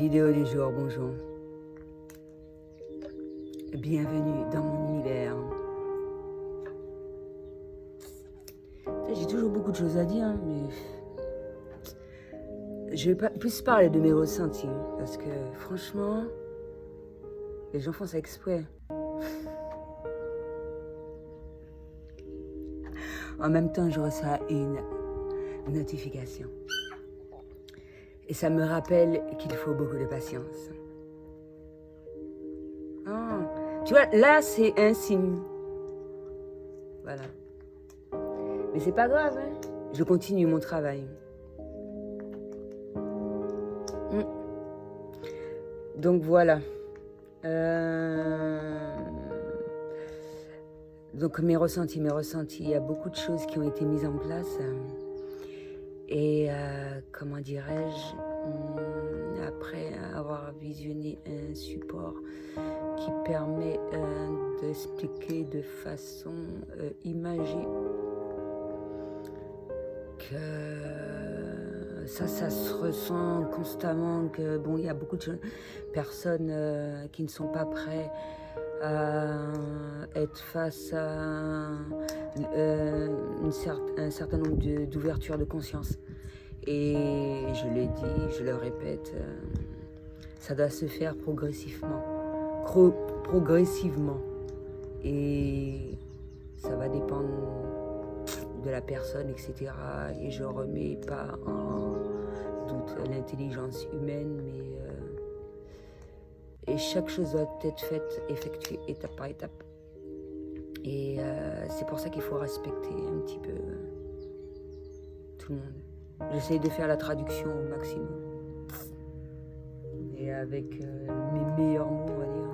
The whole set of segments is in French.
Vidéo du jour, bonjour. Bienvenue dans mon univers. J'ai toujours beaucoup de choses à dire, mais je vais pas plus parler de mes ressentis, parce que franchement, les gens font ça exprès. En même temps, je reçois une notification. Et ça me rappelle qu'il faut beaucoup de patience. Ah, tu vois, là, c'est un signe. Voilà. Mais c'est pas grave, hein. Je continue mon travail. Donc voilà. Donc mes ressentis, il y a beaucoup de choses qui ont été mises en place. Et comment dirais-je, après avoir visionné un support qui permet d'expliquer de façon imagée que ça se ressent constamment, que bon, il y a beaucoup de personnes qui ne sont pas prêtes à être face à un certain nombre d'ouvertures de conscience. Et je l'ai dit, je le répète, ça doit se faire progressivement. Et ça va dépendre de la personne, etc. Et je remets pas en doute l'intelligence humaine, mais et chaque chose doit être faite, effectuée étape par étape. Et c'est pour ça qu'il faut respecter un petit peu tout le monde. J'essaie de faire la traduction au maximum. Et avec mes meilleurs mots, on va dire.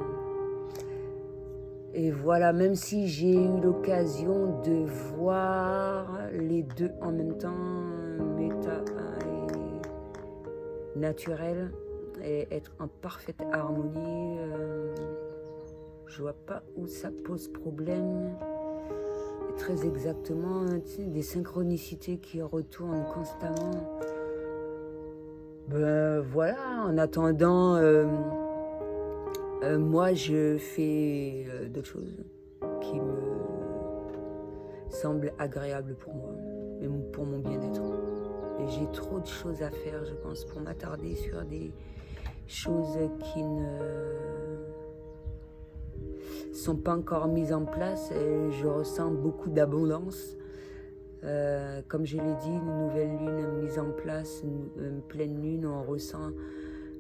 Et voilà, même si j'ai eu l'occasion de voir les deux en même temps, méta et naturel, et être en parfaite harmonie, je vois pas où ça pose problème. Et très exactement, tu sais, des synchronicités qui retournent constamment. Ben voilà, en attendant, moi je fais d'autres choses qui me semblent agréables pour moi, et pour mon bien-être. Et j'ai trop de choses à faire, je pense, pour m'attarder sur des choses qui ne sont pas encore mises en place. Et je ressens beaucoup d'abondance. Comme je l'ai dit, une nouvelle lune mise en place, une pleine lune, on ressent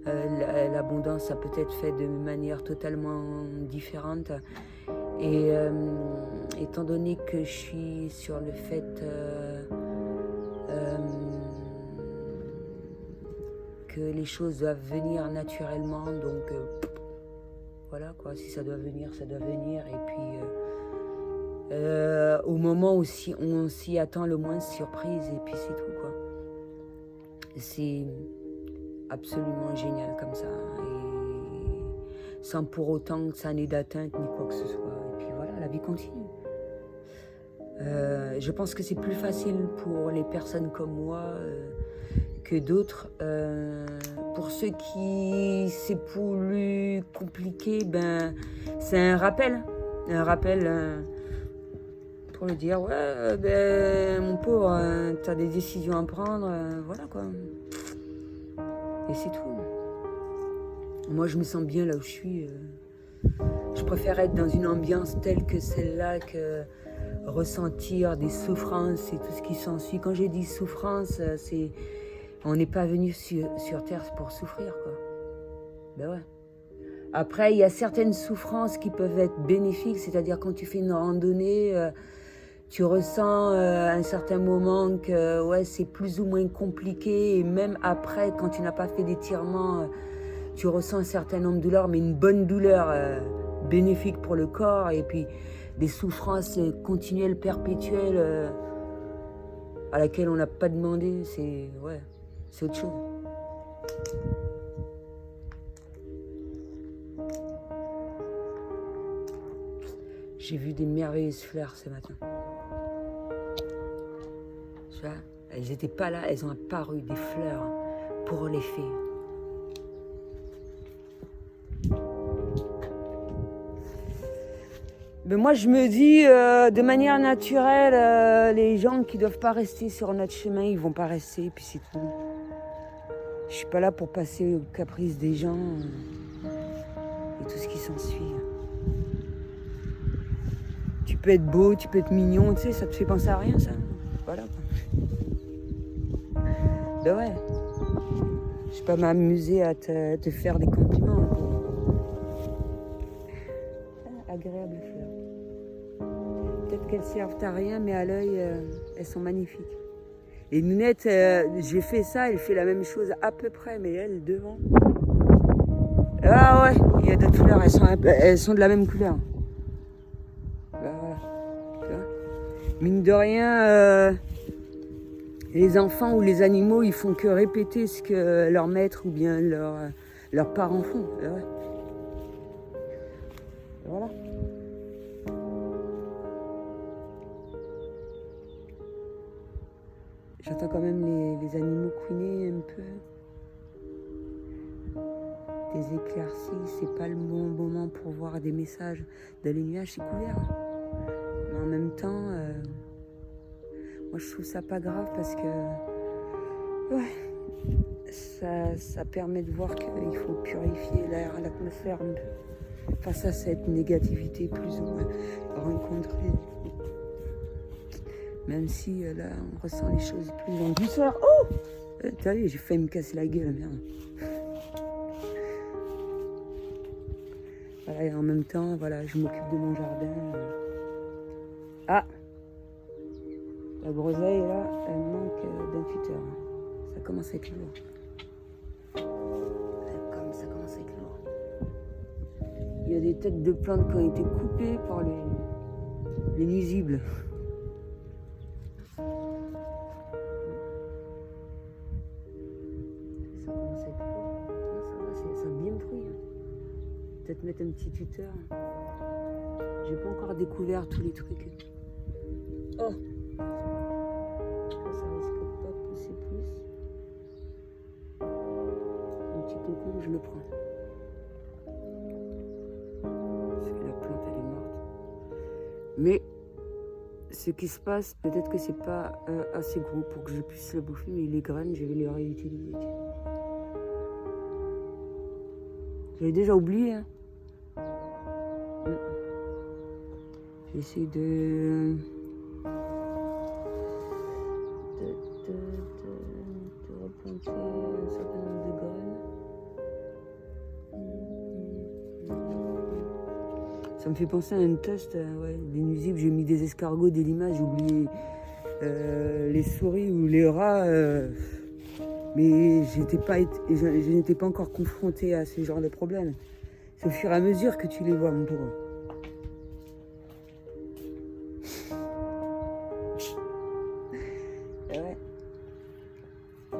l'abondance, ça peut être fait de manière totalement différente. Et étant donné que je suis sur le fait que les choses doivent venir naturellement, donc voilà quoi, si ça doit venir, ça doit venir. Et puis au moment où on s'y attend le moins, surprise, et puis c'est tout quoi. C'est absolument génial comme ça, et sans pour autant que ça n'ait d'atteinte ni quoi que ce soit. Et puis voilà, la vie continue. Je pense que c'est plus facile pour les personnes comme moi que d'autres. Pour ceux qui c'est plus compliqué, ben c'est un rappel pour le dire, ouais, ben mon pauvre, t'as des décisions à prendre, voilà quoi. Et c'est tout. Moi, je me sens bien là où je suis. Je préfère être dans une ambiance telle que celle-là que ressentir des souffrances et tout ce qui s'ensuit. Quand j'ai dit souffrance, c'est... On n'est pas venu sur Terre pour souffrir, quoi. Ben ouais. Après, il y a certaines souffrances qui peuvent être bénéfiques, c'est-à-dire quand tu fais une randonnée, tu ressens à un certain moment que ouais, c'est plus ou moins compliqué, et même après, quand tu n'as pas fait d'étirement, tu ressens un certain nombre de douleurs, mais une bonne douleur bénéfique pour le corps, et puis des souffrances continuelles, perpétuelles, à laquelle on n'a pas demandé, c'est ouais, c'est autre chose. J'ai vu des merveilleuses fleurs ce matin. Tu vois, elles n'étaient pas là, elles ont apparu, des fleurs pour les fées. Ben moi, je me dis, de manière naturelle, les gens qui doivent pas rester sur notre chemin, ils vont pas rester, puis c'est tout. Je suis pas là pour passer aux caprices des gens et tout ce qui s'ensuit. Tu peux être beau, tu peux être mignon, tu sais, ça te fait penser à rien, ça. Voilà, quoi. Ben ouais. Je vais pas m'amuser à te faire des compliments. Agréable fleur. Peut-être qu'elles servent à rien, mais à l'œil, elles sont magnifiques. Et Nounette, j'ai fait ça, elle fait la même chose à peu près, mais elle, devant. Ah ouais, il y a d'autres fleurs, elles sont de la même couleur. Ben voilà. Tu vois, mine de rien, les enfants ou les animaux, ils font que répéter ce que leur maître ou bien leurs parents font. Ben ouais. Et voilà. J'entends quand même les animaux couiner un peu. Des éclaircies, c'est pas le bon moment pour voir des messages. Dans les nuages, c'est couvert. Mais en même temps, moi je trouve ça pas grave parce que ouais, ça permet de voir qu'il faut purifier l'air, l'atmosphère un peu. Face à cette négativité plus ou moins rencontrée. Même si là, on ressent les choses plus en douceur. Oh, t'as vu, j'ai failli me casser la gueule, merde. Voilà, et en même temps, voilà, je m'occupe de mon jardin. Ah, la groseille, là, elle manque d'un tuteur. Ça commence à être lourd. Ça commence à être lourd. Il y a des têtes de plantes qui ont été coupées par les nuisibles. Peut-être mettre un petit tuteur. J'ai pas encore découvert tous les trucs. Oh, ça risque de pas pousser plus. Un petit cocon, je le prends. Parce que la plante elle est morte. Mais ce qui se passe, peut-être que c'est pas assez gros pour que je puisse le bouffer, mais les graines, je vais les réutiliser. J'avais déjà oublié. Hein. J'essaie de replanter un certain nombre de graines. Ça me fait penser à un test, ouais, des nuisibles. J'ai mis des escargots, des limaces, j'ai oublié les souris ou les rats. Mais je n'étais pas encore confrontée à ce genre de problème. C'est au fur et à mesure que tu les vois, mon pauvre. Ouais. Et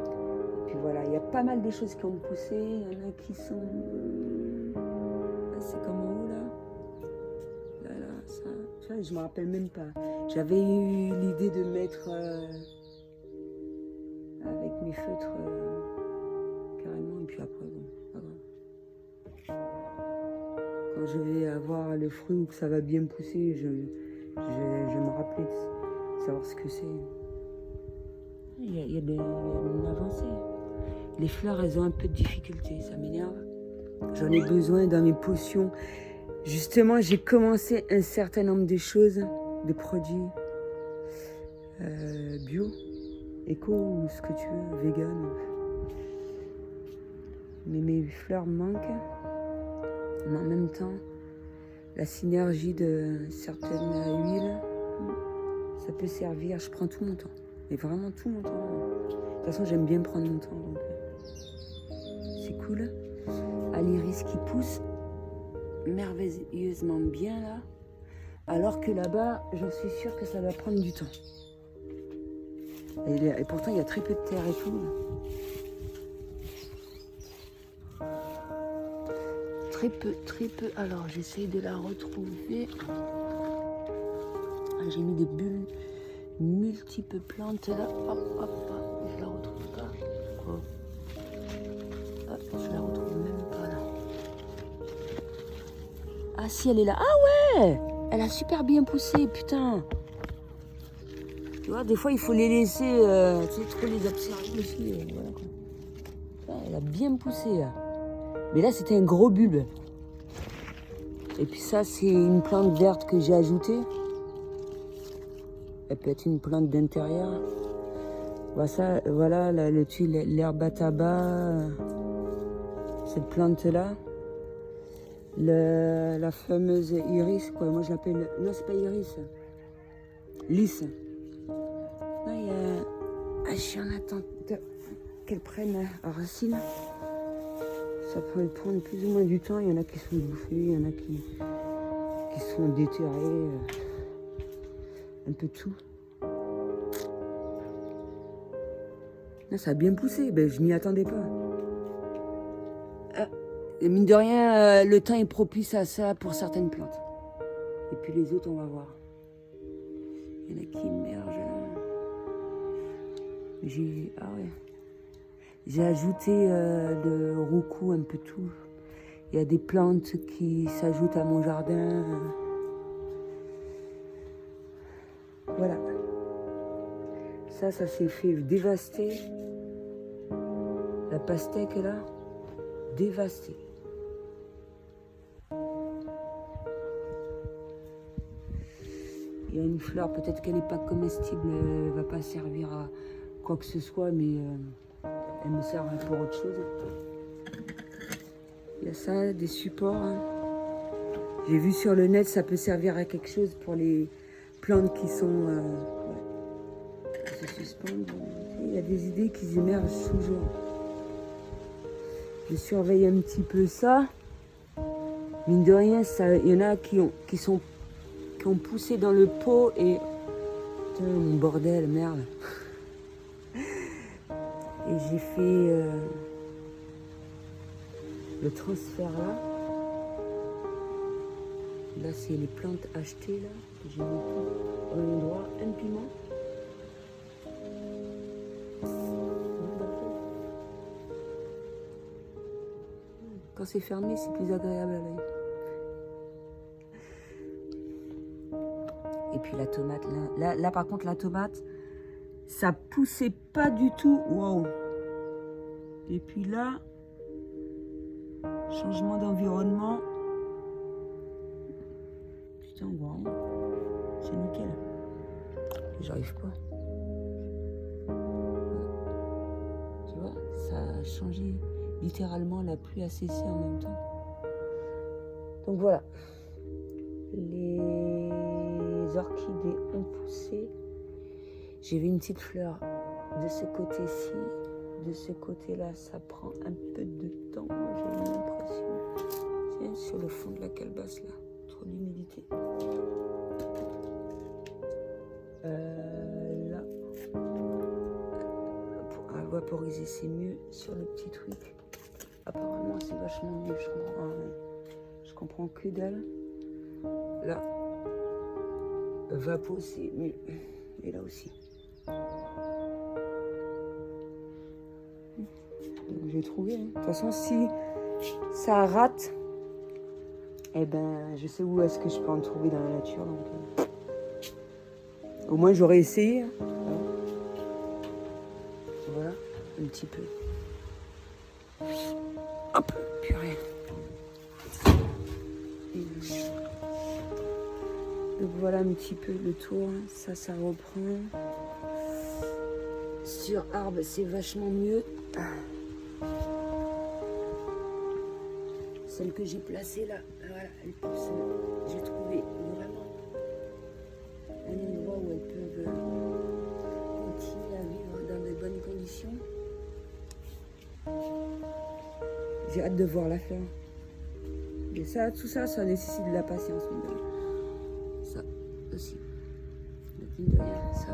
puis voilà, il y a pas mal de choses qui ont poussé. Il y en a qui sont... c'est comme en haut, là. Là, ça... Tu vois, je me rappelle même pas. J'avais eu l'idée de mettre... avec mes feutres carrément, et puis après, bon, pas grave. Quand je vais avoir le fruit ou que ça va bien pousser, je me rappeler de savoir ce que c'est. Il y a une avancée. Les fleurs, elles ont un peu de difficulté, ça m'énerve. J'en ai besoin dans mes potions. Justement, j'ai commencé un certain nombre de choses, de produits bio. Éco ou ce que tu veux, vegan. Mais mes fleurs manquent. Mais en même temps, la synergie de certaines huiles, ça peut servir. Je prends tout mon temps. Mais vraiment tout mon temps. De toute façon, j'aime bien prendre mon temps. Donc c'est cool. À l'iris qui pousse merveilleusement bien là. Alors que là-bas, j'en suis sûre que ça va prendre du temps. Et pourtant, il y a très peu de terre et tout. Très peu. Alors, j'essaye de la retrouver. Ah, j'ai mis des bulles multiples plantes là. Hop. Je la retrouve pas. Oh. Hop, je la retrouve même pas là. Ah si, elle est là. Ah ouais! elle a super bien poussé, putain. Tu vois, des fois, il faut les laisser, tu sais, trop les observer aussi. Voilà, quoi. Elle a bien poussé, là. Mais là, c'était un gros bulbe. Et puis ça, c'est une plante verte que j'ai ajoutée. Elle peut être une plante d'intérieur. Voilà, ça, voilà l'herbe à tabac. Cette plante-là. La fameuse iris, quoi. Moi, je l'appelle... Non, c'est pas iris. Lys. Là, il y a... Ah, je suis en attente qu'elle prenne racine. Ça peut prendre plus ou moins du temps. Il y en a qui sont bouffés, il y en a qui sont déterrés. Un peu de tout. Là, ça a bien poussé. Ben, je m'y attendais pas. Et mine de rien, le temps est propice à ça pour certaines plantes. Et puis les autres, on va voir. Il y en a qui émergent. Ah ouais. J'ai ajouté le roucou, un peu tout. Il y a des plantes qui s'ajoutent à mon jardin. Voilà. Ça s'est fait dévaster. La pastèque est là, dévastée. Il y a une fleur, peut-être qu'elle n'est pas comestible, elle ne va pas servir à quoi que ce soit, mais elle me sert pour autre chose. Il y a ça, des supports. Hein. J'ai vu sur le net, ça peut servir à quelque chose pour les plantes qui sont... qui se suspendent. Il y a des idées qui émergent toujours. Je surveille un petit peu ça. Mine de rien, il y en a qui ont poussé dans le pot et... Putain, mon bordel, merde. Et j'ai fait le transfert là. Là, c'est les plantes achetées là. Que j'ai mis au même endroit. Un piment. Quand c'est fermé, c'est plus agréable à l'œil. Et puis la tomate, là par contre, la tomate, ça poussait pas du tout. Wow. Et puis là, changement d'environnement. Putain, wow. C'est nickel. J'arrive pas. Tu vois, ça a changé. Littéralement, la pluie a cessé en même temps. Donc voilà. Les orchidées ont poussé. J'ai vu une petite fleur de ce côté-ci. De ce côté-là, ça prend un peu de temps, j'ai l'impression. Tiens, sur le fond de la calebasse, là. Trop d'humidité. Là. Pour vaporiser, c'est mieux sur le petit truc. Apparemment, c'est vachement mieux, je comprends que dalle. Là, vapo, c'est mieux. Et là aussi. Donc, j'ai trouvé. Hein. De toute façon, si ça rate, eh ben, je sais où est-ce que je peux en trouver dans la nature. Donc, au moins, j'aurais essayé. Hein. Voilà, un petit peu. Hop, purée. Donc voilà un petit peu le tour. Ça reprend. Sur arbre, c'est vachement mieux. Celle que j'ai placée là, voilà, elle pousse. J'ai trouvé vraiment un endroit où elles peuvent continuer à vivre dans de bonnes conditions. J'ai hâte de voir la fleur. Et ça, tout ça, ça nécessite de la patience. Ça aussi. Donc, mine de rien, ça.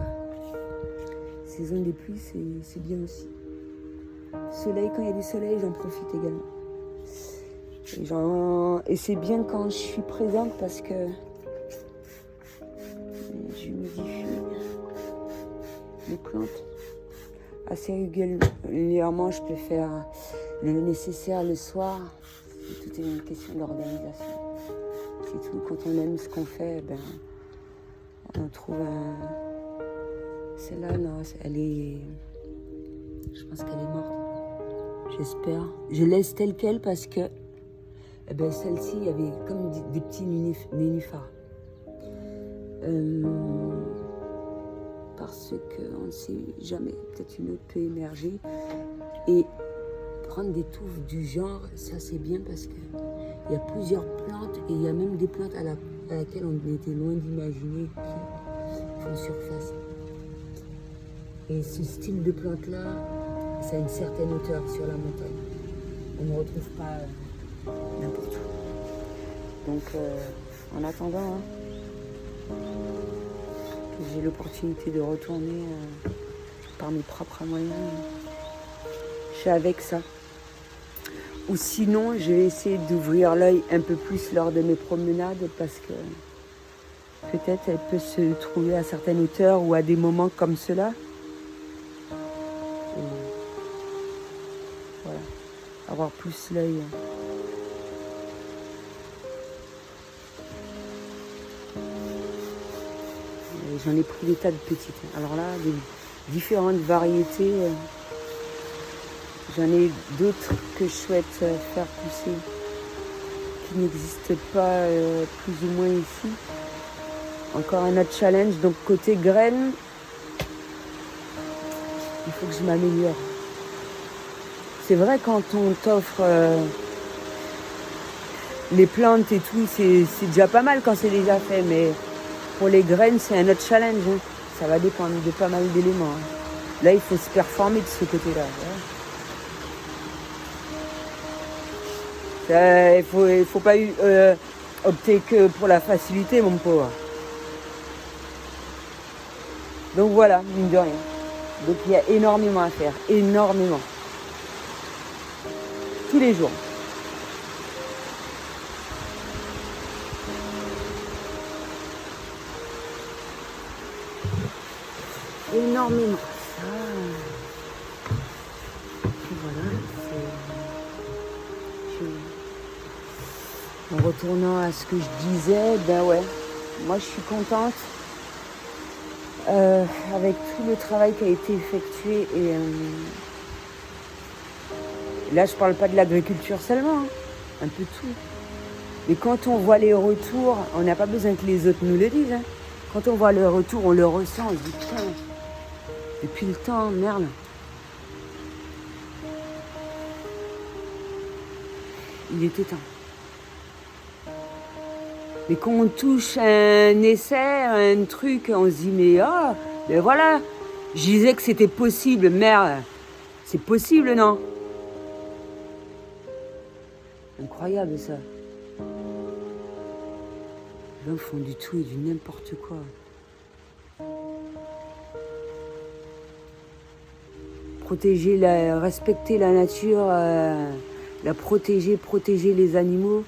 Saison des pluies, c'est bien aussi. Soleil, quand il y a du soleil, j'en profite également. Et c'est bien quand je suis présente parce que j'humidifie les plantes assez régulièrement. Je peux faire le nécessaire le soir. Tout est une question d'organisation. c'est tout. Quand on aime ce qu'on fait, ben, on trouve un... Celle-là, non, elle est... Je pense qu'elle est morte. J'espère. Je laisse telle qu'elle parce que eh ben, celle-ci, il y avait comme des petits nénuphars. Parce qu'on ne sait jamais, peut-être une autre peut émerger. Et prendre des touffes du genre, ça c'est bien parce qu'il y a plusieurs plantes et il y a même des plantes à laquelle on était loin d'imaginer qui font surface. Et ce style de plante-là, ça a une certaine hauteur sur la montagne. On ne retrouve pas n'importe où. Donc, en attendant que j'ai l'opportunité de retourner par mes propres moyens, je suis avec ça. Ou sinon, je vais essayer d'ouvrir l'œil un peu plus lors de mes promenades parce que peut-être elle peut se trouver à certaines hauteurs ou à des moments comme cela. Et voilà, avoir plus l'œil. J'en ai pris des tas de petites. Alors là, des différentes variétés. J'en ai d'autres que je souhaite faire pousser, qui n'existent pas plus ou moins ici. Encore un autre challenge. Donc côté graines, il faut que je m'améliore. C'est vrai quand on t'offre les plantes et tout, c'est déjà pas mal quand c'est déjà fait, mais pour les graines, c'est un autre challenge. Hein. Ça va dépendre de pas mal d'éléments. Hein. Là, il faut se performer de ce côté-là. Il faut pas opter que pour la facilité, mon pauvre. Donc voilà, mine de rien. Donc il y a énormément à faire, énormément. Tous les jours. Énormément. Ça. Et voilà, en retournant à ce que je disais, ben ouais, moi je suis contente avec tout le travail qui a été effectué et là je parle pas de l'agriculture seulement, hein, un peu tout. Mais quand on voit les retours, on n'a pas besoin que les autres nous le disent. Hein. Quand on voit le retour, on le ressent, on se dit putain, depuis le temps, merde. Il était temps. Mais quand on touche un essai, un truc, on se dit mais oh, ben voilà, je disais que c'était possible, merde, c'est possible non? Incroyable ça. Les gens font du tout et du n'importe quoi. Respecter la nature, la protéger les animaux.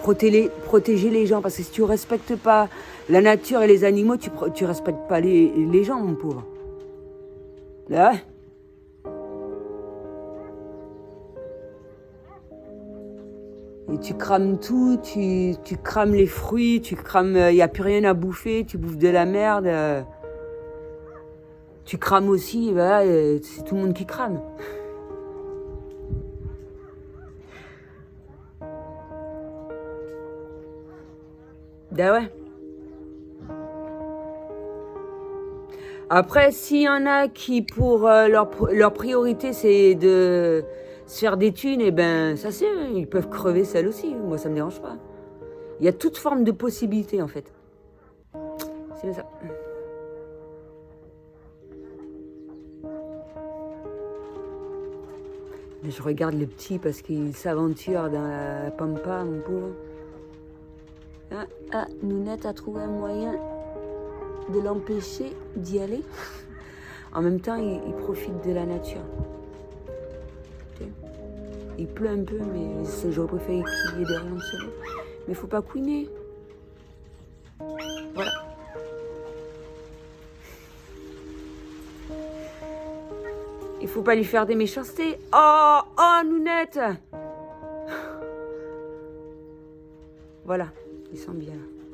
Protéger les gens, parce que si tu ne respectes pas la nature et les animaux, tu ne respectes pas les gens, mon pauvre. Là. Et tu crames tout, tu crames les fruits, il n'y a plus rien à bouffer, tu bouffes de la merde. Tu crames aussi, voilà, c'est tout le monde qui crame. Ben ouais. Après, s'il y en a qui, pour leur priorité, c'est de se faire des thunes, et ben ça c'est, ils peuvent crever celle aussi. Moi, ça me dérange pas. Il y a toute forme de possibilité, en fait. C'est ça. Mais je regarde le petit parce qu'il s'aventure dans la pampa, mon pauvre. Nounette a trouvé un moyen de l'empêcher d'y aller. En même temps, il profite de la nature. Il pleut un peu, mais j'aurais préféré qu'il y ait des rayons de soleil. Mais il faut pas couiner. Voilà. Il faut pas lui faire des méchancetés. Oh, Nounette. Voilà. me sens bien.